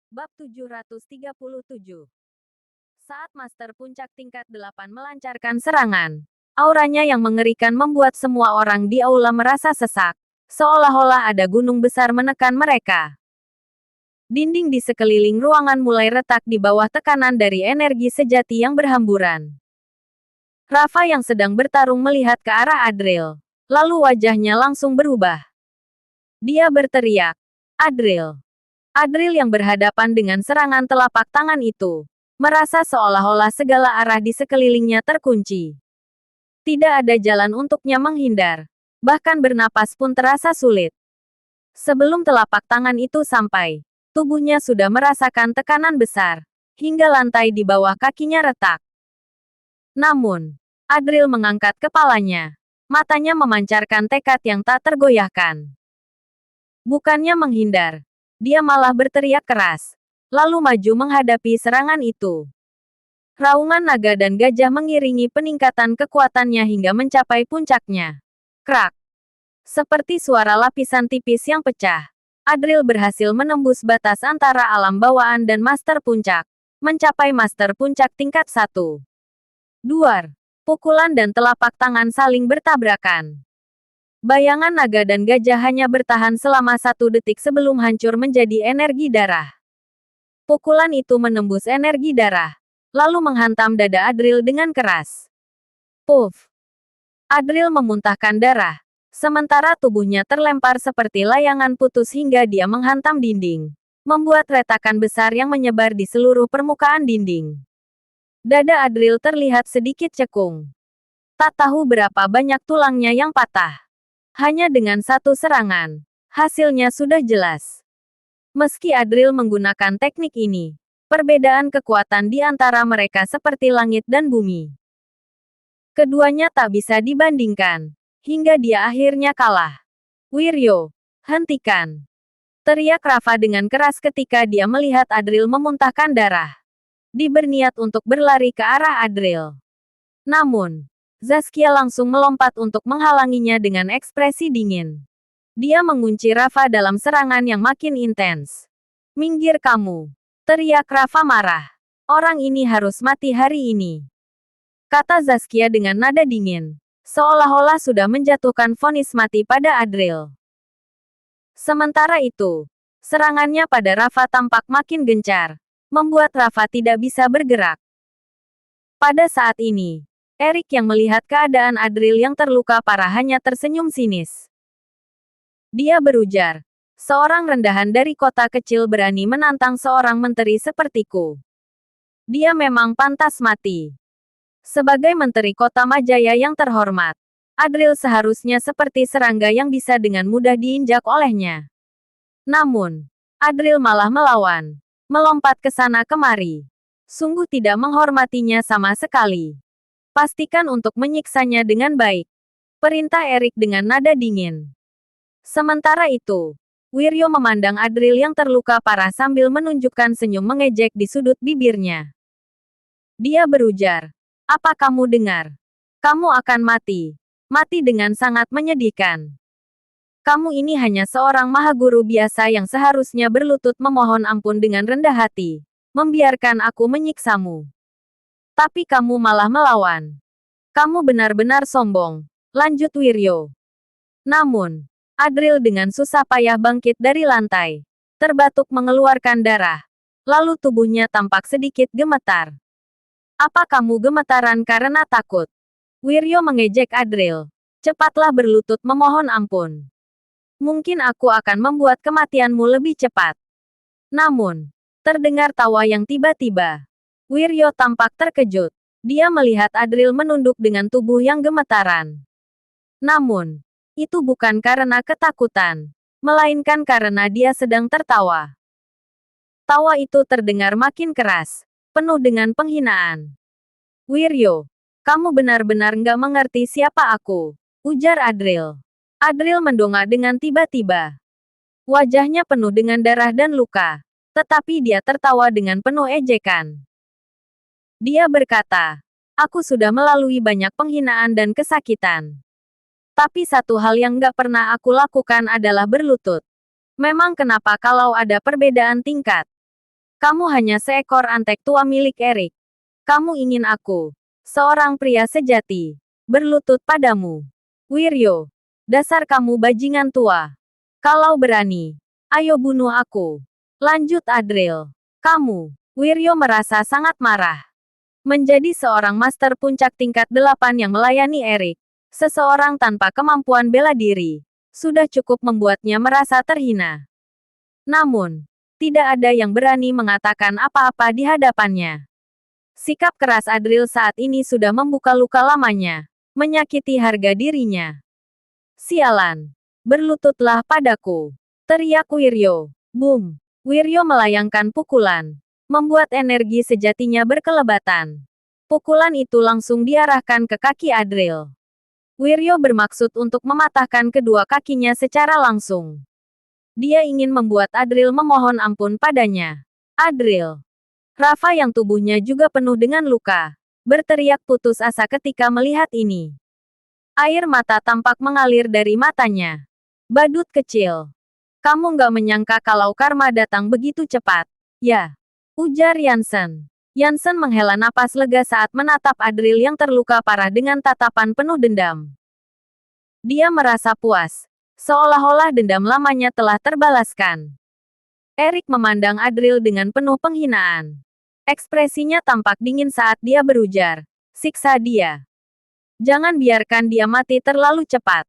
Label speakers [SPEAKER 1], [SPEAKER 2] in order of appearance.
[SPEAKER 1] Bab 737. Saat Master Puncak tingkat 8 melancarkan serangan, auranya yang mengerikan membuat semua orang di aula merasa sesak, seolah-olah ada gunung besar menekan mereka. Dinding di sekeliling ruangan mulai retak di bawah tekanan dari energi sejati yang berhamburan. Rafa yang sedang bertarung melihat ke arah Adril, lalu wajahnya langsung berubah. Dia berteriak, "Adril!" Adril yang berhadapan dengan serangan telapak tangan itu, merasa seolah-olah segala arah di sekelilingnya terkunci. Tidak ada jalan untuknya menghindar. Bahkan bernapas pun terasa sulit. Sebelum telapak tangan itu sampai, tubuhnya sudah merasakan tekanan besar, hingga lantai di bawah kakinya retak. Namun, Adril mengangkat kepalanya. Matanya memancarkan tekad yang tak tergoyahkan. Bukannya menghindar, dia malah berteriak keras, lalu maju menghadapi serangan itu. Raungan naga dan gajah mengiringi peningkatan kekuatannya hingga mencapai puncaknya. Krak! Seperti suara lapisan tipis yang pecah, Adril berhasil menembus batas antara alam bawaan dan Master Puncak, mencapai Master Puncak tingkat 1. Duar! Pukulan dan telapak tangan saling bertabrakan. Bayangan naga dan gajah hanya bertahan selama 1 detik sebelum hancur menjadi energi darah. Pukulan itu menembus energi darah, lalu menghantam dada Adril dengan keras. Puff! Adril memuntahkan darah, sementara tubuhnya terlempar seperti layangan putus hingga dia menghantam dinding, membuat retakan besar yang menyebar di seluruh permukaan dinding. Dada Adril terlihat sedikit cekung. Tak tahu berapa banyak tulangnya yang patah. Hanya dengan satu serangan, hasilnya sudah jelas. Meski Adril menggunakan teknik ini, perbedaan kekuatan di antara mereka seperti langit dan bumi. Keduanya tak bisa dibandingkan, hingga dia akhirnya kalah. "Wiryo, hentikan!" teriak Rafa dengan keras ketika dia melihat Adril memuntahkan darah. Dia berniat untuk berlari ke arah Adril. Namun, Zaskia langsung melompat untuk menghalanginya dengan ekspresi dingin. Dia mengunci Rafa dalam serangan yang makin intens. "Minggir kamu!" teriak Rafa marah. "Orang ini harus mati hari ini," kata Zaskia dengan nada dingin, seolah-olah sudah menjatuhkan vonis mati pada Adril. Sementara itu, serangannya pada Rafa tampak makin gencar, membuat Rafa tidak bisa bergerak. Pada saat ini, Erik yang melihat keadaan Adril yang terluka parah hanya tersenyum sinis. Dia berujar, "Seorang rendahan dari kota kecil berani menantang seorang menteri sepertiku. Dia memang pantas mati." Sebagai menteri kota Majaya yang terhormat, Adril seharusnya seperti serangga yang bisa dengan mudah diinjak olehnya. Namun, Adril malah melawan, melompat ke sana kemari. Sungguh tidak menghormatinya sama sekali. "Pastikan untuk menyiksanya dengan baik," perintah Erik dengan nada dingin. Sementara itu, Wiryo memandang Adril yang terluka parah sambil menunjukkan senyum mengejek di sudut bibirnya. Dia berujar, "Apa kamu dengar? Kamu akan mati. Mati dengan sangat menyedihkan. Kamu ini hanya seorang mahaguru biasa yang seharusnya berlutut memohon ampun dengan rendah hati, membiarkan aku menyiksamu. Tapi kamu malah melawan. Kamu benar-benar sombong," lanjut Wiryo. Namun, Adril dengan susah payah bangkit dari lantai, terbatuk mengeluarkan darah, lalu tubuhnya tampak sedikit gemetar. "Apa kamu gemetaran karena takut?" Wiryo mengejek Adril. "Cepatlah berlutut memohon ampun. Mungkin aku akan membuat kematianmu lebih cepat." Namun, terdengar tawa yang tiba-tiba. Wiryo tampak terkejut. Dia melihat Adril menunduk dengan tubuh yang gemetaran. Namun, itu bukan karena ketakutan, melainkan karena dia sedang tertawa. Tawa itu terdengar makin keras, penuh dengan penghinaan. "Wiryo, kamu benar-benar nggak mengerti siapa aku," ujar Adril. Adril mendongak dengan tiba-tiba. Wajahnya penuh dengan darah dan luka, tetapi dia tertawa dengan penuh ejekan. Dia berkata, "Aku sudah melalui banyak penghinaan dan kesakitan. Tapi satu hal yang nggak pernah aku lakukan adalah berlutut. Memang kenapa kalau ada perbedaan tingkat? Kamu hanya seekor antek tua milik Erik. Kamu ingin aku, seorang pria sejati, berlutut padamu. Wiryo, dasar kamu bajingan tua. Kalau berani, ayo bunuh aku. Lanjut Adril. Kamu, Wiryo merasa sangat marah. Menjadi seorang master puncak tingkat 8 yang melayani Erik, seseorang tanpa kemampuan bela diri, sudah cukup membuatnya merasa terhina. Namun, tidak ada yang berani mengatakan apa-apa di hadapannya. Sikap keras Adril saat ini sudah membuka luka lamanya, menyakiti harga dirinya. Sialan! Berlututlah padaku! Teriak Wiryo. Boom! Wiryo melayangkan pukulan, membuat energi sejatinya berkelebatan. Pukulan itu langsung diarahkan ke kaki Adril. Wiryo bermaksud untuk mematahkan kedua kakinya secara langsung. Dia ingin membuat Adril memohon ampun padanya. Adril. Rafa yang tubuhnya juga penuh dengan luka, berteriak putus asa ketika melihat ini. Air mata tampak mengalir dari matanya. Badut kecil. Kamu nggak menyangka kalau karma datang begitu cepat, ya? Ujar Yansen. Yansen menghela napas lega saat menatap Adril yang terluka parah dengan tatapan penuh dendam. Dia merasa puas, seolah-olah dendam lamanya telah terbalaskan. Erik memandang Adril dengan penuh penghinaan. Ekspresinya tampak dingin saat dia berujar, "Siksa dia. Jangan biarkan dia mati terlalu cepat."